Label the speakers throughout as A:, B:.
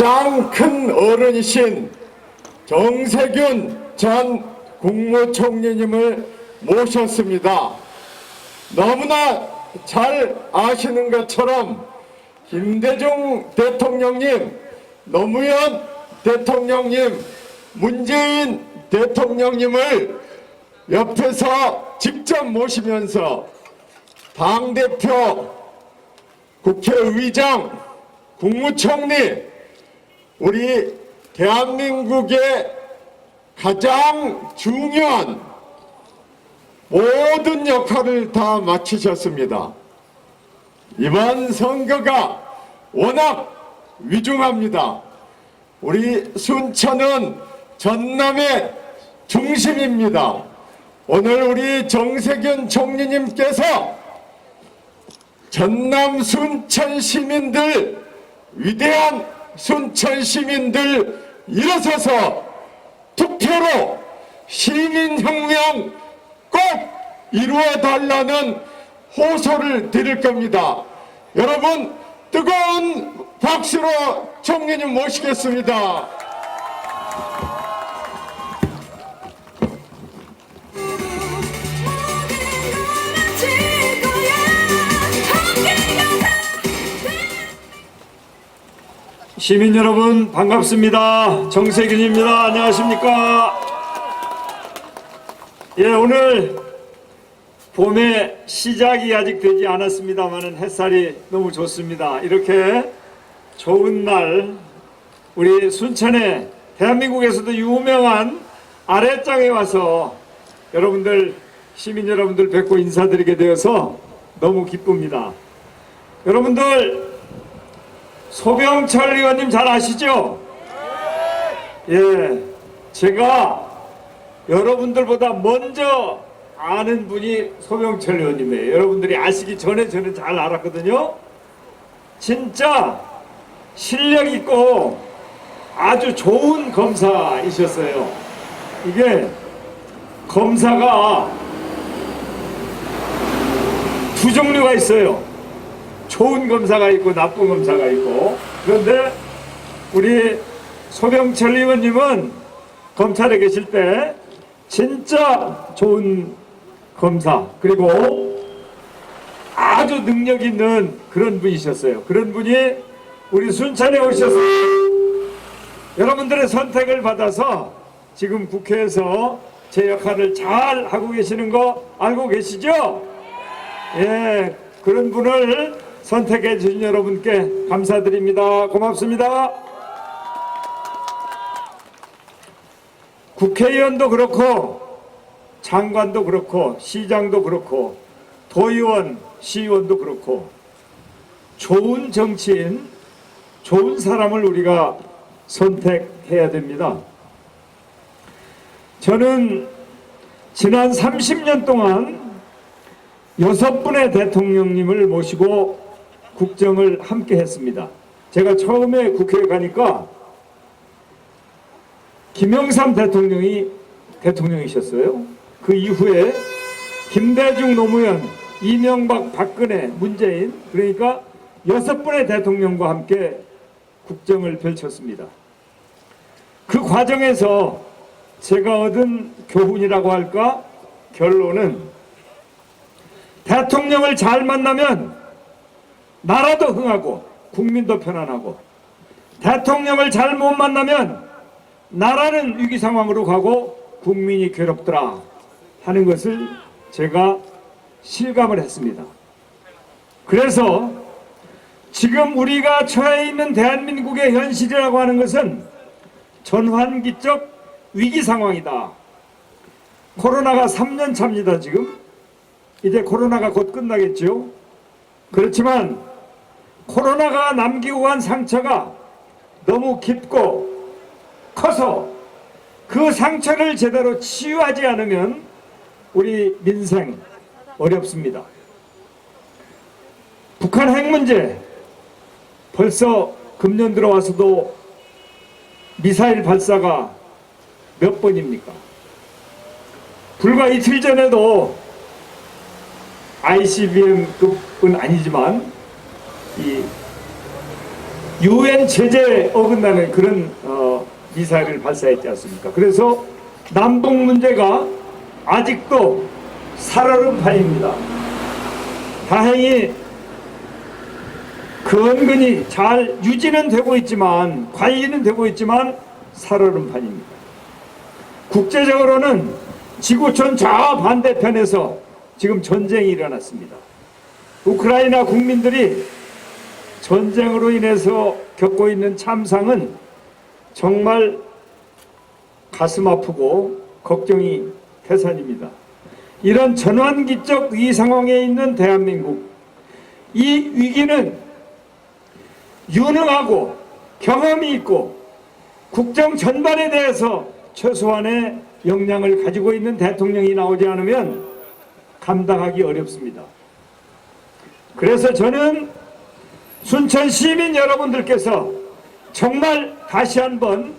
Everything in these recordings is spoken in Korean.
A: 가장 큰 어른이신 정세균 전 국무총리님을 모셨습니다. 너무나 잘 아시는 것처럼 김대중 대통령님, 노무현 대통령님, 문재인 대통령님을 옆에서 직접 모시면서 당대표, 국회의장, 국무총리, 우리 대한민국의 가장 중요한 모든 역할을 다 마치셨습니다. 이번 선거가 워낙 위중합니다. 우리 순천은 전남의 중심입니다. 오늘 우리 정세균 총리님께서 전남 순천 시민들, 위대한 순천 시민들 일어서서 투표로 시민혁명 꼭 이루어달라는 호소를 드릴 겁니다. 여러분 뜨거운 박수로 총리님 모시겠습니다.
B: 시민 여러분 반갑습니다. 정세균입니다. 안녕하십니까? 예, 오늘 봄의 시작이 아직 되지 않았습니다만 햇살이 너무 좋습니다. 이렇게 좋은 날 우리 순천에 대한민국에서도 유명한 아랫장에 와서 여러분들, 시민 여러분들 뵙고 인사드리게 되어서 너무 기쁩니다. 여러분들 소병철 의원님 잘 아시죠? 예, 제가 여러분들보다 먼저 아는 분이 소병철 의원님이에요. 여러분들이 아시기 전에 저는 잘 알았거든요. 진짜 실력 있고 아주 좋은 검사이셨어요. 이게 검사가 두 종류가 있어요. 좋은 검사가 있고 나쁜 검사가 있고. 그런데 우리 소병철 의원님은 검찰에 계실 때 진짜 좋은 검사, 그리고 아주 능력 있는 그런 분이셨어요. 그런 분이 우리 순천에 오셔서 여러분들의 선택을 받아서 지금 국회에서 제 역할을 잘 하고 계시는 거 알고 계시죠? 예, 그런 분을 선택해 주신 여러분께 감사드립니다. 고맙습니다. 국회의원도 그렇고 장관도 그렇고 시장도 그렇고 도의원, 시의원도 그렇고 좋은 정치인, 좋은 사람을 우리가 선택해야 됩니다. 저는 지난 30년 동안 6분의 대통령님을 모시고 국정을 함께 했습니다. 제가 처음에 국회에 가니까 김영삼 대통령이 대통령이셨어요. 그 이후에 김대중, 노무현, 이명박, 박근혜, 문재인, 그러니까 6분의 대통령과 함께 국정을 펼쳤습니다. 그 과정에서 제가 얻은 교훈이라고 할까? 결론은 대통령을 잘 만나면 나라도 흥하고 국민도 편안하고, 대통령을 잘 못 만나면 나라는 위기 상황으로 가고 국민이 괴롭더라 하는 것을 제가 실감을 했습니다. 그래서 지금 우리가 처해 있는 대한민국의 현실이라고 하는 것은 전환기적 위기 상황이다. 코로나가 3년 차입니다. 지금 이제 코로나가 곧 끝나겠죠. 그렇지만 코로나가 남기고 간 상처가 너무 깊고 커서 그 상처를 제대로 치유하지 않으면 우리 민생 어렵습니다. 북한 핵 문제, 벌써 금년 들어와서도 미사일 발사가 몇 번입니까? 불과 이틀 전에도 ICBM급은 아니지만 이 유엔 제재에 어긋나는 그런 미사일을 발사했지 않습니까? 그래서 남북 문제가 아직도 살얼음판입니다. 다행히 근근히 잘 유지는 되고 있지만, 관리는 되고 있지만 살얼음판입니다. 국제적으로는 지구촌 저 반대편에서 지금 전쟁이 일어났습니다. 우크라이나 국민들이 전쟁으로 인해서 겪고 있는 참상은 정말 가슴 아프고 걱정이 태산입니다. 이런 전환기적 위기 상황에 있는 대한민국, 이 위기는 유능하고 경험이 있고 국정 전반에 대해서 최소한의 역량을 가지고 있는 대통령이 나오지 않으면 감당하기 어렵습니다. 그래서 저는 순천 시민 여러분들께서 정말 다시 한번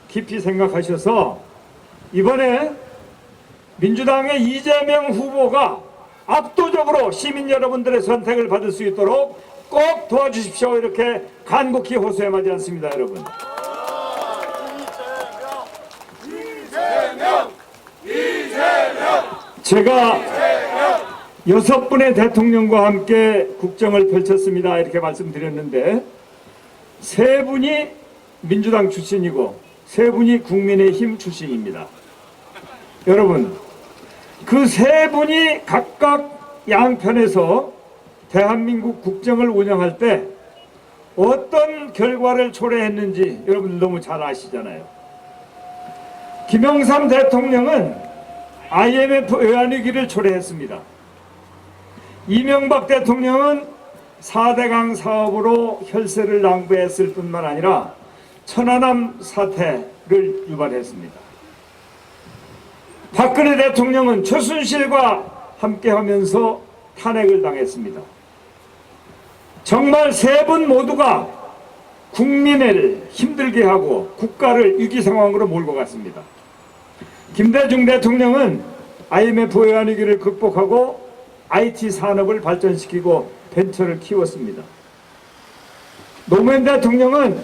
B: 깊이 생각하셔서 이번에 민주당의 이재명 후보가 압도적으로 시민 여러분들의 선택을 받을 수 있도록 꼭 도와주십시오. 이렇게 간곡히 호소하지 않습니다, 여러분. 제가 6분의 대통령과 함께 국정을 펼쳤습니다. 이렇게 말씀드렸는데 3분이 민주당 출신이고 3분이 국민의힘 출신입니다. 여러분, 그 3분이 각각 양편에서 대한민국 국정을 운영할 때 어떤 결과를 초래했는지 여러분들 너무 잘 아시잖아요. 김영삼 대통령은 IMF 외환위기를 초래했습니다. 이명박 대통령은 4대강 사업으로 혈세를 낭비했을 뿐만 아니라 천안함 사태를 유발했습니다. 박근혜 대통령은 최순실과 함께하면서 탄핵을 당했습니다. 정말 3분 모두가 국민을 힘들게 하고 국가를 위기 상황으로 몰고 갔습니다. 김대중 대통령은 IMF 외환위기를 극복하고 IT 산업을 발전시키고 벤처를 키웠습니다. 노무현 대통령은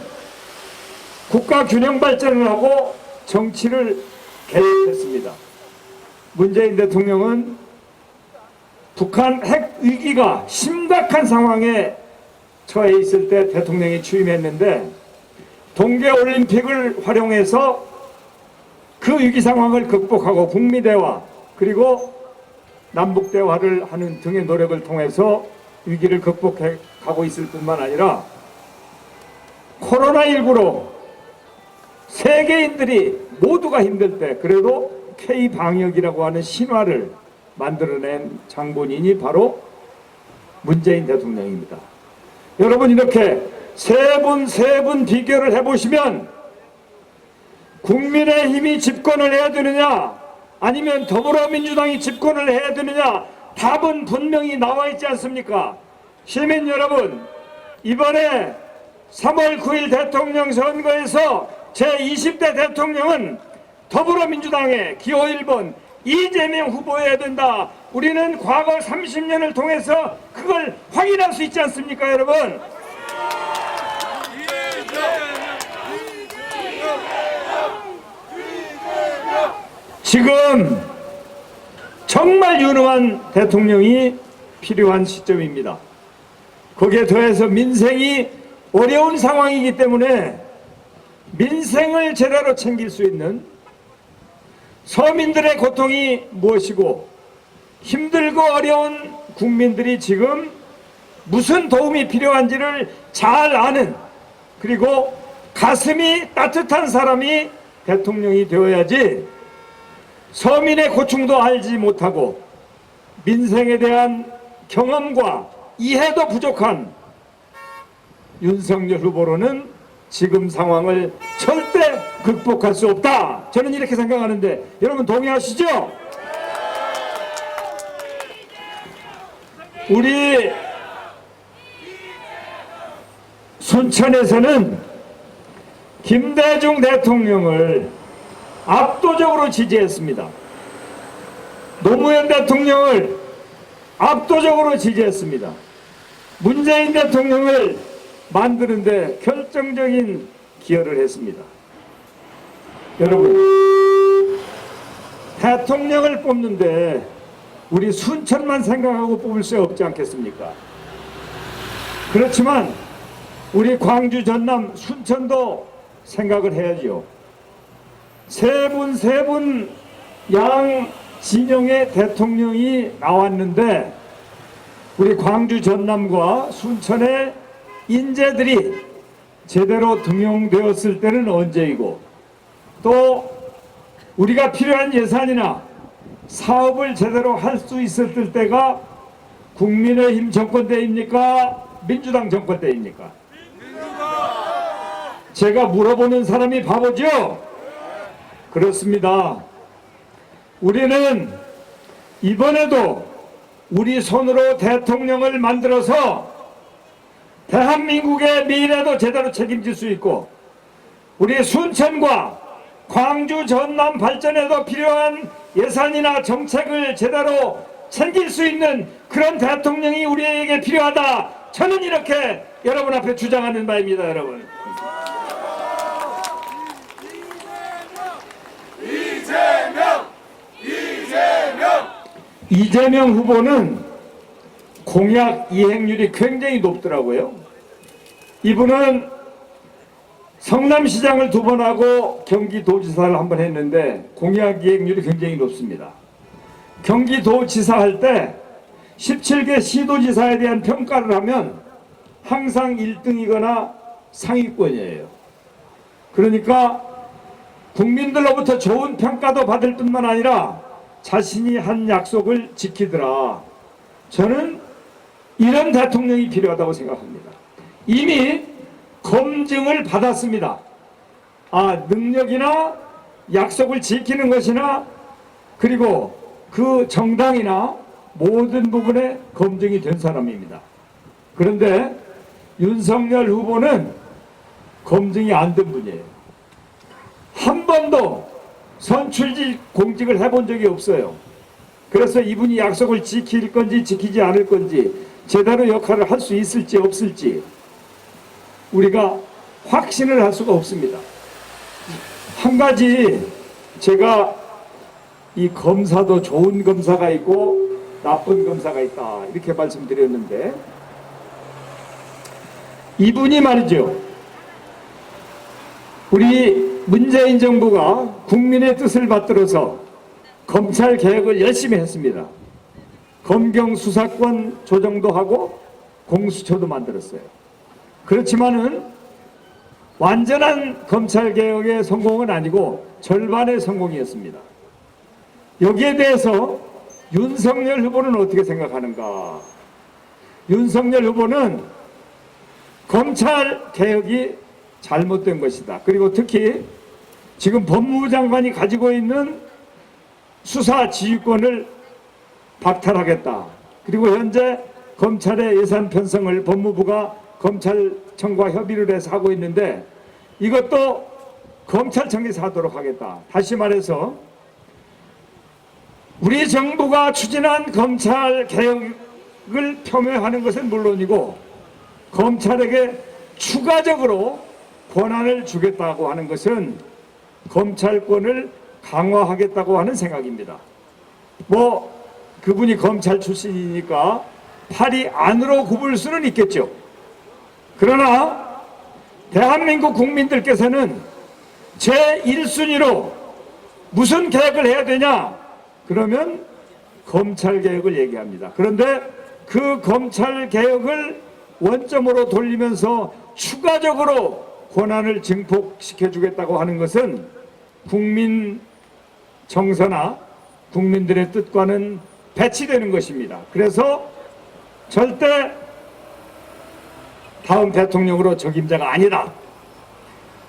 B: 국가 균형 발전을 하고 정치를 개혁했습니다. 문재인 대통령은 북한 핵 위기가 심각한 상황에 처해 있을 때 대통령이 취임했는데 동계올림픽을 활용해서 그 위기 상황을 극복하고 북미대화 그리고 남북대화를 하는 등의 노력을 통해서 위기를 극복해 가고 있을 뿐만 아니라 코로나19로 세계인들이 모두가 힘들 때 그래도 K방역이라고 하는 신화를 만들어낸 장본인이 바로 문재인 대통령입니다. 여러분, 이렇게 세 분 비교를 해보시면 국민의힘이 집권을 해야 되느냐 아니면 더불어민주당이 집권을 해야 되느냐 답은 분명히 나와 있지 않습니까? 시민 여러분, 이번에 3월 9일 대통령 선거에서 제20대 대통령은 더불어민주당의 기호 1번 이재명 후보여야 된다. 우리는 과거 30년을 통해서 그걸 확인할 수 있지 않습니까, 여러분? 지금 정말 유능한 대통령이 필요한 시점입니다. 거기에 더해서 민생이 어려운 상황이기 때문에 민생을 제대로 챙길 수 있는 서민들의 고통이 무엇이고 힘들고 어려운 국민들이 지금 무슨 도움이 필요한지를 잘 아는, 그리고 가슴이 따뜻한 사람이 대통령이 되어야지 서민의 고충도 알지 못하고 민생에 대한 경험과 이해도 부족한 윤석열 후보로는 지금 상황을 절대 극복할 수 없다. 저는 이렇게 생각하는데 여러분 동의하시죠? 우리 순천에서는 김대중 대통령을 압도적으로 지지했습니다. 노무현 대통령을 압도적으로 지지했습니다. 문재인 대통령을 만드는데 결정적인 기여를 했습니다. 여러분, 대통령을 뽑는데 우리 순천만 생각하고 뽑을 수 없지 않겠습니까? 그렇지만 우리 광주, 전남, 순천도 생각을 해야죠. 세 분 양 진영의 대통령이 나왔는데 우리 광주, 전남과 순천의 인재들이 제대로 등용되었을 때는 언제이고, 또 우리가 필요한 예산이나 사업을 제대로 할 수 있었을 때가 국민의힘 정권 때입니까? 민주당 정권 때입니까? 제가 물어보는 사람이 바보죠? 그렇습니다. 우리는 이번에도 우리 손으로 대통령을 만들어서 대한민국의 미래도 제대로 책임질 수 있고, 우리 순천과 광주, 전남 발전에도 필요한 예산이나 정책을 제대로 챙길 수 있는 그런 대통령이 우리에게 필요하다. 저는 이렇게 여러분 앞에 주장하는 바입니다, 여러분. 이재명 후보는 공약 이행률이 굉장히 높더라고요. 이분은 성남시장을 2번 하고 경기도지사를 1번 했는데 공약 이행률이 굉장히 높습니다. 경기도지사 할 때 17개 시도지사에 대한 평가를 하면 항상 1등이거나 상위권이에요. 그러니까 국민들로부터 좋은 평가도 받을 뿐만 아니라 자신이 한 약속을 지키더라. 저는 이런 대통령이 필요하다고 생각합니다. 이미 검증을 받았습니다. 능력이나 약속을 지키는 것이나 그리고 그 정당이나 모든 부분에 검증이 된 사람입니다. 그런데 윤석열 후보는 검증이 안 된 분이에요. 한 번도 선출직 공직을 해본 적이 없어요. 그래서 이분이 약속을 지킬 건지 지키지 않을 건지, 제대로 역할을 할 수 있을지 없을지 우리가 확신을 할 수가 없습니다. 한 가지, 제가 이 검사도 좋은 검사가 있고 나쁜 검사가 있다 이렇게 말씀드렸는데, 이분이 말이죠, 우리 문재인 정부가 국민의 뜻을 받들어서 검찰 개혁을 열심히 했습니다. 검경 수사권 조정도 하고 공수처도 만들었어요. 그렇지만은 완전한 검찰 개혁의 성공은 아니고 절반의 성공이었습니다. 여기에 대해서 윤석열 후보는 어떻게 생각하는가? 윤석열 후보는 검찰 개혁이 잘못된 것이다. 그리고 특히 지금 법무부 장관이 가지고 있는 수사 지휘권을 박탈하겠다. 그리고 현재 검찰의 예산 편성을 법무부가 검찰청과 협의를 해서 하고 있는데 이것도 검찰청에서 하도록 하겠다. 다시 말해서 우리 정부가 추진한 검찰 개혁을 폄훼하는 것은 물론이고 검찰에게 추가적으로 권한을 주겠다고 하는 것은 검찰권을 강화하겠다고 하는 생각입니다. 그분이 검찰 출신이니까 팔이 안으로 굽을 수는 있겠죠. 그러나 대한민국 국민들께서는 제1순위로 무슨 개혁을 해야 되냐? 그러면 검찰 개혁을 얘기합니다. 그런데 그 검찰 개혁을 원점으로 돌리면서 추가적으로 권한을 증폭시켜 주겠다고 하는 것은 국민 정서나 국민들의 뜻과는 배치되는 것입니다. 그래서 절대 다음 대통령으로 적임자가 아니다.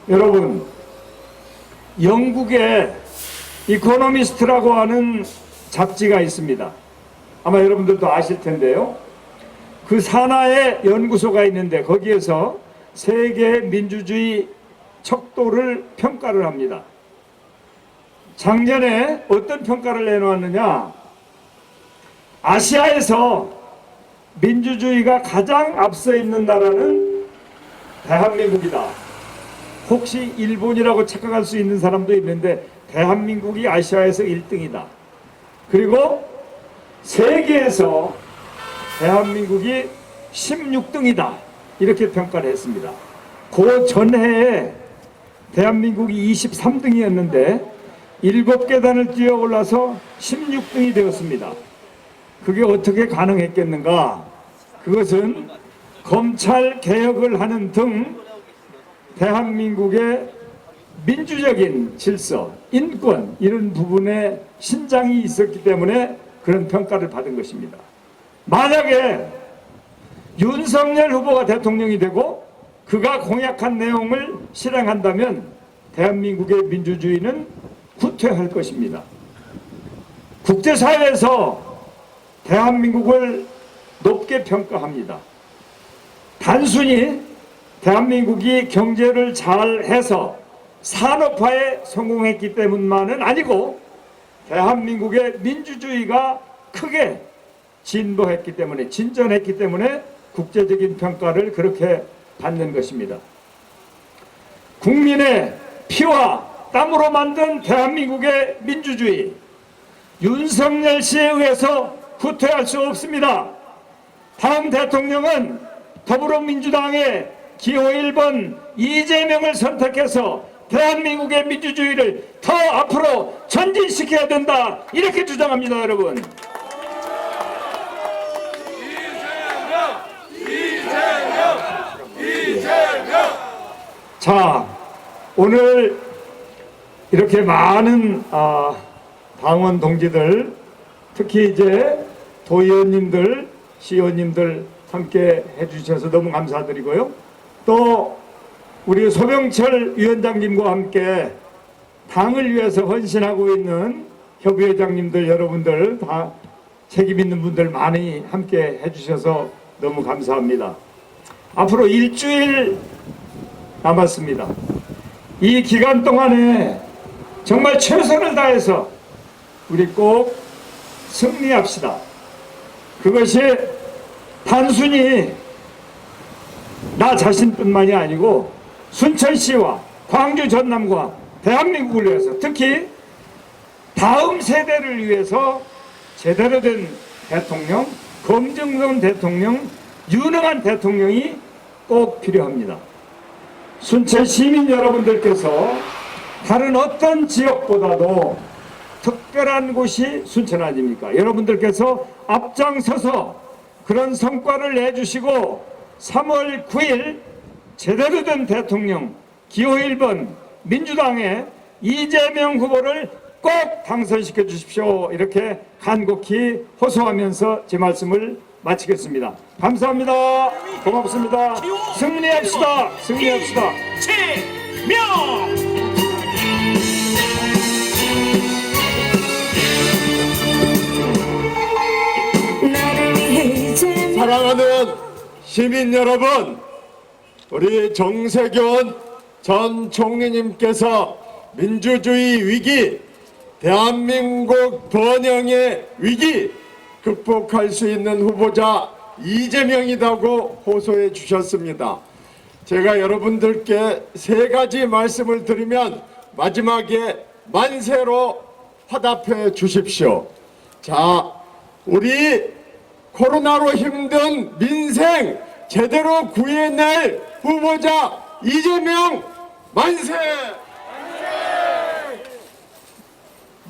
B: 여러분, 영국에 이코노미스트라고 하는 잡지가 있습니다. 아마 여러분들도 아실 텐데요. 그 산하의 연구소가 있는데 거기에서 세계 민주주의 척도를 평가를 합니다. 작년에 어떤 평가를 내놓았느냐? 아시아에서 민주주의가 가장 앞서 있는 나라는 대한민국이다. 혹시 일본이라고 착각할 수 있는 사람도 있는데 대한민국이 아시아에서 1등이다. 그리고 세계에서 대한민국이 16등이다. 이렇게 평가를 했습니다. 그 전해에 대한민국이 23등이었는데 7계단을 뛰어 올라서 16등이 되었습니다. 그게 어떻게 가능했겠는가? 그것은 검찰 개혁을 하는 등 대한민국의 민주적인 질서, 인권 이런 부분에 신장이 있었기 때문에 그런 평가를 받은 것입니다. 만약에 윤석열 후보가 대통령이 되고 그가 공약한 내용을 실행한다면 대한민국의 민주주의는 후퇴할 것입니다. 국제사회에서 대한민국을 높게 평가합니다. 단순히 대한민국이 경제를 잘해서 산업화에 성공했기 때문만은 아니고 대한민국의 민주주의가 크게 진보했기 때문에 진전했기 때문에 국제적인 평가를 그렇게 받는 것입니다. 국민의 피와 땀으로 만든 대한민국의 민주주의 윤석열 씨에 의해서 후퇴할 수 없습니다. 다음 대통령은 더불어민주당의 기호 1번 이재명을 선택해서 대한민국의 민주주의를 더 앞으로 전진시켜야 된다. 이렇게 주장합니다, 여러분. 자, 오늘 이렇게 많은 당원 동지들, 특히 이제 도의원님들, 시의원님들 함께 해주셔서 너무 감사드리고요. 또 우리 소병철 위원장님과 함께 당을 위해서 헌신하고 있는 협의회장님들 여러분들 다 책임 있는 분들 많이 함께 해주셔서 너무 감사합니다. 앞으로 일주일 남았습니다. 이 기간 동안에 정말 최선을 다해서 우리 꼭 승리합시다. 그것이 단순히 나 자신뿐만이 아니고 순천시와 광주 전남과 대한민국을 위해서 특히 다음 세대를 위해서 제대로 된 대통령, 검증된 대통령, 유능한 대통령이 꼭 필요합니다. 순천 시민 여러분들께서 다른 어떤 지역보다도 특별한 곳이 순천 아닙니까? 여러분들께서 앞장서서 그런 성과를 내주시고 3월 9일 제대로 된 대통령 기호 1번 민주당의 이재명 후보를 꼭 당선시켜 주십시오. 이렇게 간곡히 호소하면서 제 말씀을 마치겠습니다. 감사합니다. 고맙습니다. 승리합시다. 승리합시다.
C: 이재명!
A: 사랑하는 시민 여러분, 우리 정세균 전 총리님께서 민주주의 위기, 대한민국 번영의 위기 극복할 수 있는 후보자 이재명이라고 호소해 주셨습니다. 제가 여러분들께 세 가지 말씀을 드리면 마지막에 만세로 화답해 주십시오. 자, 우리 코로나로 힘든 민생 제대로 구해낼 후보자 이재명 만세!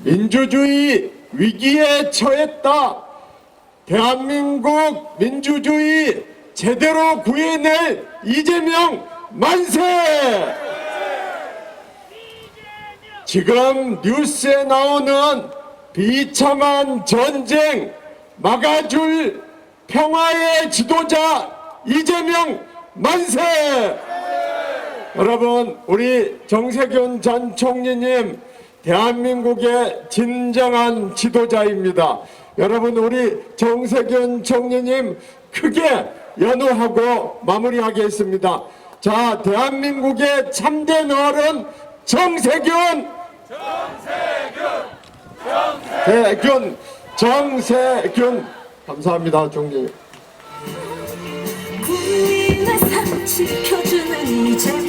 A: 민주주의 위기에 처했다. 대한민국 민주주의 제대로 구해낼 이재명 만세! 지금 뉴스에 나오는 비참한 전쟁 막아줄 평화의 지도자 이재명 만세! 여러분, 우리 정세균 전 총리님 대한민국의 진정한 지도자입니다. 여러분, 우리 정세균 총리님 크게 연호하고 마무리하겠습니다. 자, 대한민국의 참된 어른 정세균! 정세균! 감사합니다, 총리.
D: 국민의 삶 지켜주는
C: 이제